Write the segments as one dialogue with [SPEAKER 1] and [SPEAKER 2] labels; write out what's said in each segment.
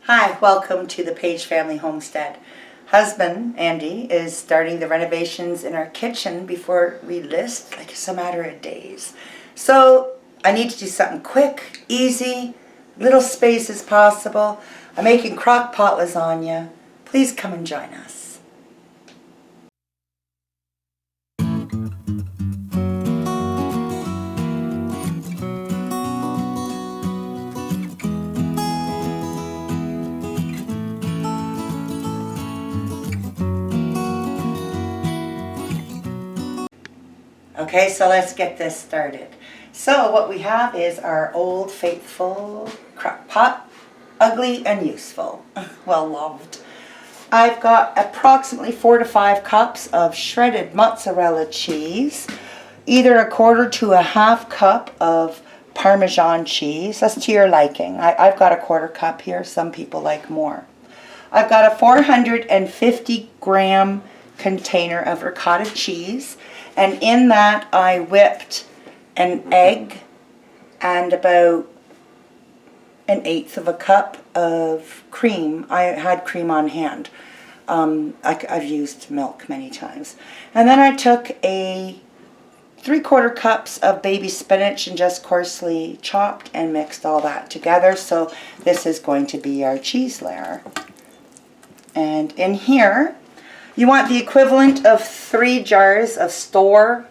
[SPEAKER 1] Hi, welcome to the Page Family Homestead. Husband, Andy, is starting the renovations in our kitchen before we list, like it's a matter of days. So I need to do something quick, easy, little space as possible. I'm making crock pot lasagna. Please come and join us. Okay, so let's get this started. So what we have is our old faithful crock pot, ugly and useful, well loved. I've got approximately 4 to 5 cups of shredded mozzarella cheese, either a quarter to a half cup of Parmesan cheese, that's to your liking. I've got a quarter cup here, some people like more. I've got a 450 gram container of ricotta cheese, and in that I whipped an egg and about 1/8 of a cup of cream. I had cream on hand. I've used milk many times. And then I took a 3/4 cups of baby spinach and just coarsely chopped and mixed all that together. So this is going to be our cheese layer. And in here, you want the equivalent of 3 jars of store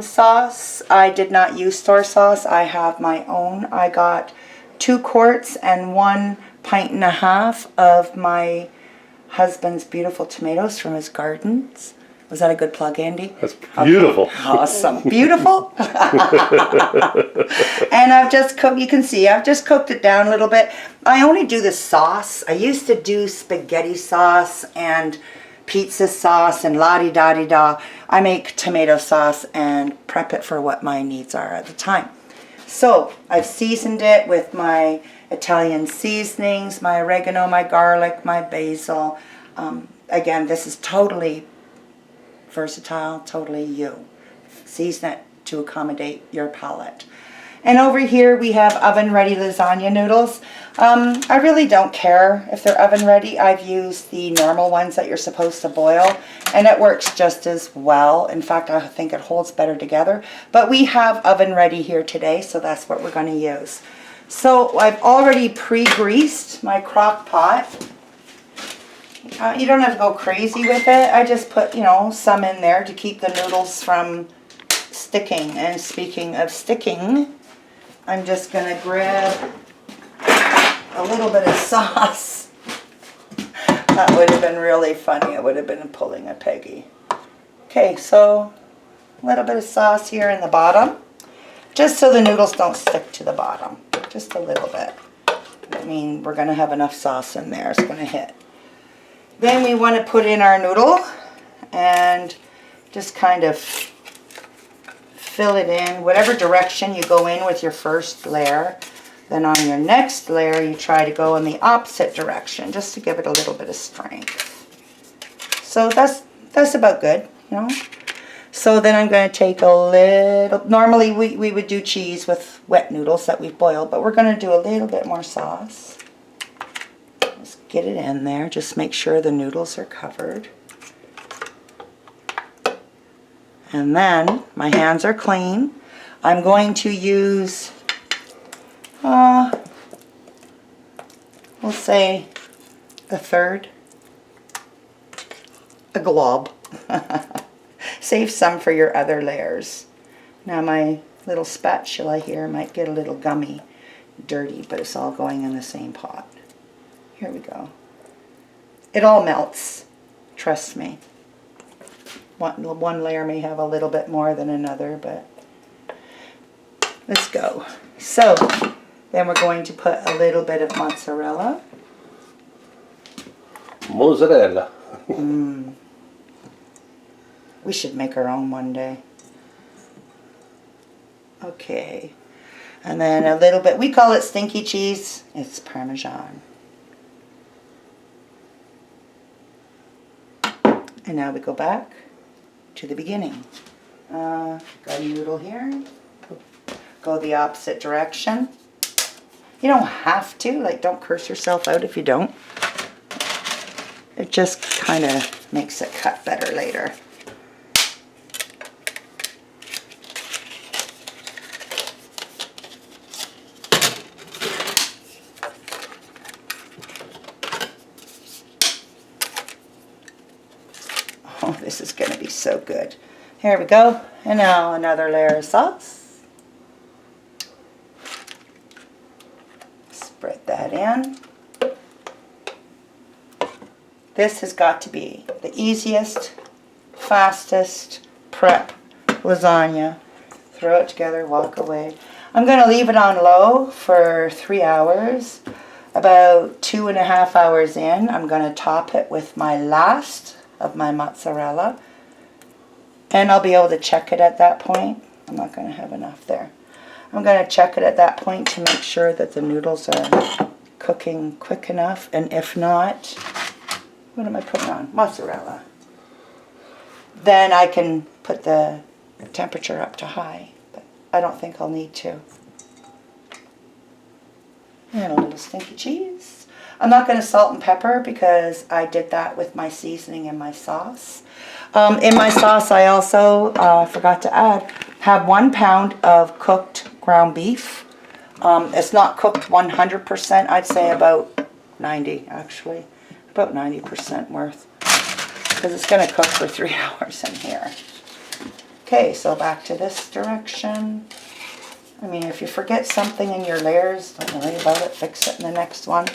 [SPEAKER 1] sauce. I did not use store sauce. I have my own. I got 2 quarts and 1.5 pints of my husband's beautiful tomatoes from his gardens. Was that a good plug, Andy?
[SPEAKER 2] That's beautiful.
[SPEAKER 1] Okay. Awesome. Beautiful. And I've just cooked, you can see, I've just cooked it down a little bit. I only do the sauce. I used to do spaghetti sauce and pizza sauce and la-di-da-di-da. I make tomato sauce and prep it for what my needs are at the time. So I've seasoned it with my Italian seasonings, my oregano, my garlic, my basil. Again, this is totally versatile, totally you. Season it to accommodate your palate. And over here we have oven-ready lasagna noodles. I really don't care if they're oven-ready. I've used the normal ones that you're supposed to boil, and it works just as well. In fact, I think it holds better together. But we have oven-ready here today, so that's what we're going to use. So I've already pre-greased my crock pot. You don't have to go crazy with it. I just put, some in there to keep the noodles from sticking. And speaking of sticking, I'm just going to grab a little bit of sauce. That would have been really funny. It would have been pulling a Peggy. Okay, so a little bit of sauce here in the bottom, just so the noodles don't stick to the bottom. Just a little bit. I mean, we're going to have enough sauce in there. It's going to hit. Then we want to put in our noodle and just kind of fill it in whatever direction you go in with your first layer. Then on your next layer you try to go in the opposite direction just to give it a little bit of strength. So that's about good, So then I'm going to take a little, normally we would do cheese with wet noodles that we've boiled, but we're going to do a little bit more sauce. Just get it in there, just make sure the noodles are covered. And then, my hands are clean. I'm going to use, we'll say a third, a glob. Save some for your other layers. Now my little spatula here might get a little gummy, dirty, but it's all going in the same pot. Here we go. It all melts, trust me. One layer may have a little bit more than another, but let's go. So then we're going to put a little bit of mozzarella.
[SPEAKER 2] Mozzarella.
[SPEAKER 1] We should make our own one day. Okay. And then a little bit, we call it stinky cheese. It's Parmesan. And now we go back to the beginning. Got a noodle here. Go the opposite direction. You don't have to, like, don't curse yourself out if you don't. It just kind of makes it cut better later. Oh, this is going to be so good. Here we go. And now another layer of sauce. Spread that in. This has got to be the easiest, fastest prep lasagna. Throw it together, walk away. I'm going to leave it on low for 3 hours. About 2.5 hours in, I'm going to top it with my last of my mozzarella. And I'll be able to check it at that point. I'm not going to have enough there. I'm going to check it at that point to make sure that the noodles are cooking quick enough. And if not, what am I putting on? Mozzarella. Then I can put the temperature up to high. But I don't think I'll need to. And a little stinky cheese. I'm not going to salt and pepper because I did that with my seasoning and my sauce. In my sauce, I also forgot to have 1 pound of cooked ground beef. It's not cooked 100%. I'd say about 90, actually. About 90% worth. Because it's going to cook for 3 hours in here. Okay, so back to this direction. I mean, if you forget something in your layers, don't worry about it. Fix it in the next one.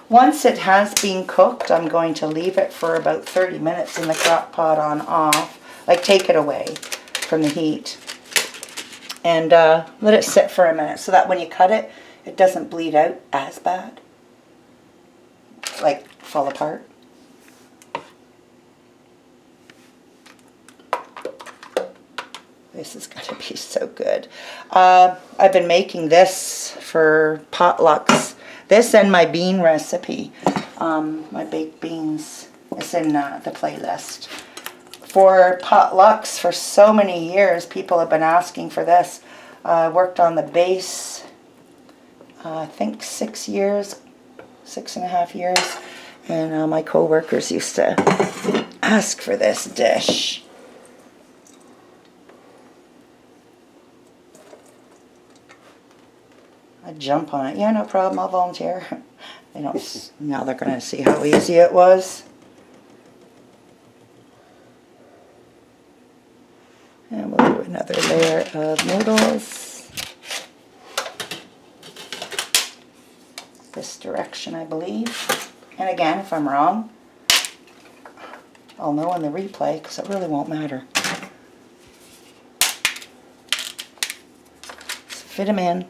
[SPEAKER 1] Once it has been cooked, I'm going to leave it for about 30 minutes in the crock pot on off. Like, take it away from the heat. And let it sit for a minute so that when you cut it, it doesn't bleed out as bad. Like, fall apart. This is going to be so good. I've been making this for potlucks. This and my bean recipe, my baked beans, is in the playlist. For potlucks, for so many years, people have been asking for this. I worked on the base, I think 6 years, 6.5 years. And my co-workers used to ask for this dish. I'd jump on it. Yeah, no problem, I'll volunteer. They don't, now they're going to see how easy it was. And we'll do another layer of noodles. This direction, I believe. And again, if I'm wrong, I'll know in the replay because it really won't matter. So fit them in.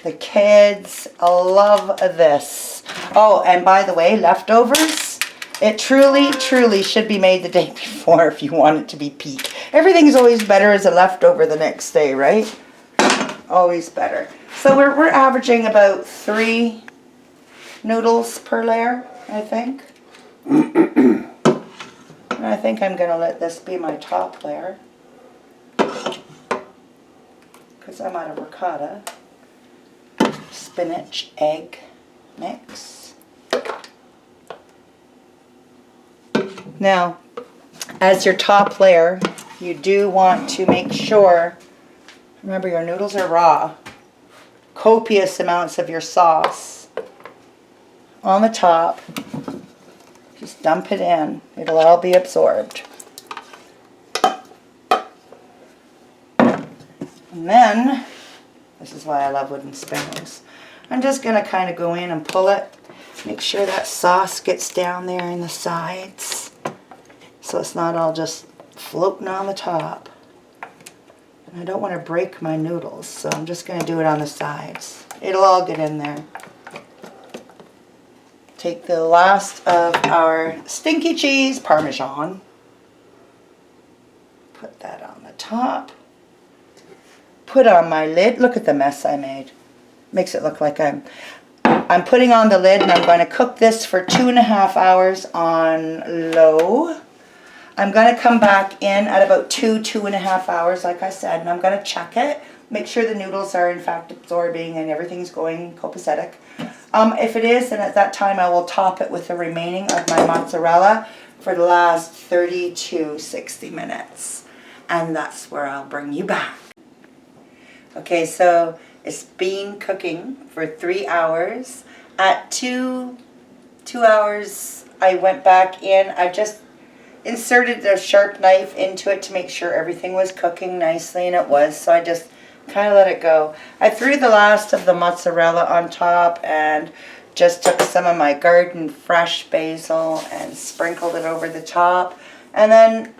[SPEAKER 1] The kids love this. Oh, and by the way, leftovers. It truly, truly should be made the day before if you want it to be peak. Everything's always better as a leftover the next day, right? Always better. So we're averaging about 3 noodles per layer, I think. And I think I'm going to let this be my top layer. Because I'm out of ricotta. Spinach, egg mix. Now, as your top layer, you do want to make sure, remember your noodles are raw, copious amounts of your sauce on the top. Just dump it in. It'll all be absorbed. And then, this is why I love wooden spoons. I'm just going to kind of go in and pull it. Make sure that sauce gets down there in the sides. So it's not all just floating on the top. And I don't want to break my noodles, so I'm just going to do it on the sides. It'll all get in there. Take the last of our stinky cheese, Parmesan. Put that on the top. Put on my lid. Look at the mess I made. Makes it look like I'm putting on the lid, and I'm going to cook this for 2.5 hours on low. I'm going to come back in at about 2.5 hours, like I said, and I'm going to check it. Make sure the noodles are in fact absorbing and everything's going copacetic. If it is, then at that time I will top it with the remaining of my mozzarella for the last 30 to 60 minutes. And that's where I'll bring you back. Okay, so it's been cooking for 3 hours. At 2 hours, I went back in. I just inserted the sharp knife into it to make sure everything was cooking nicely, and it was. So I just kind of let it go. I threw the last of the mozzarella on top and just took some of my garden fresh basil and sprinkled it over the top, and then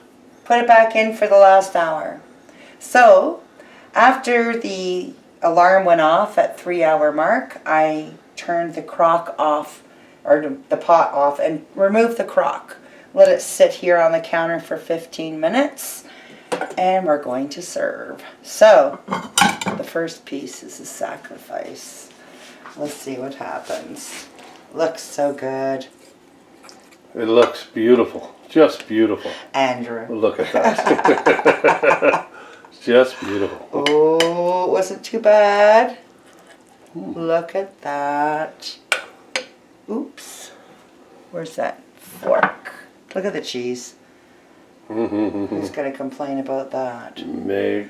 [SPEAKER 1] put it back in for the last hour. So after the alarm went off at 3 hour mark, I turned the crock off, or the pot off, and removed the crock. Let it sit here on the counter for 15 minutes. And we're going to serve. So, the first piece is a sacrifice. Let's see what happens. Looks so good.
[SPEAKER 2] It looks beautiful. Just beautiful.
[SPEAKER 1] Andrew.
[SPEAKER 2] Look at that. Just beautiful.
[SPEAKER 1] Oh, it wasn't too bad. Look at that. Oops. Where's that fork? Look at the cheese. Who's going to complain about that?
[SPEAKER 2] Meg.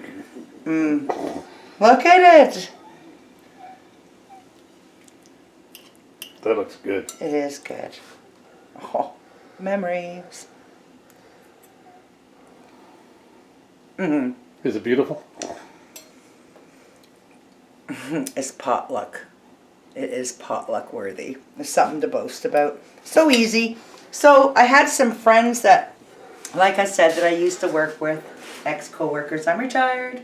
[SPEAKER 1] Look at it.
[SPEAKER 2] That looks good.
[SPEAKER 1] It is good. Oh, memories.
[SPEAKER 2] Is it beautiful?
[SPEAKER 1] It's potluck. It is potluck worthy. There's something to boast about. So easy. So I had some friends that, like I said, that I used to work with, ex-co-workers. I'm retired.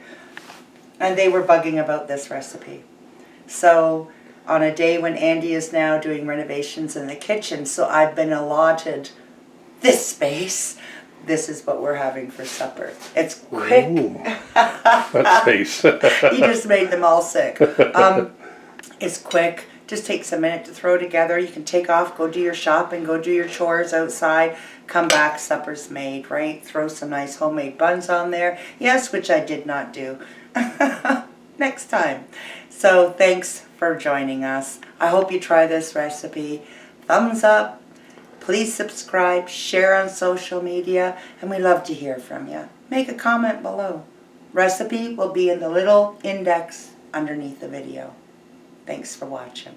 [SPEAKER 1] And they were bugging about this recipe. So on a day when Andy is now doing renovations in the kitchen, so I've been allotted this space. This is what we're having for supper. It's quick.
[SPEAKER 2] That face.
[SPEAKER 1] You just made them all sick. It's quick. Just takes a minute to throw together. You can take off, go do your shopping, go do your chores outside, come back, supper's made, right? Throw some nice homemade buns on there. Yes, which I did not do. Next time. So thanks for joining us. I hope you try this recipe. Thumbs up. Please subscribe, share on social media, and we love to hear from you. Make a comment below. Recipe will be in the little index underneath the video. Thanks for watching.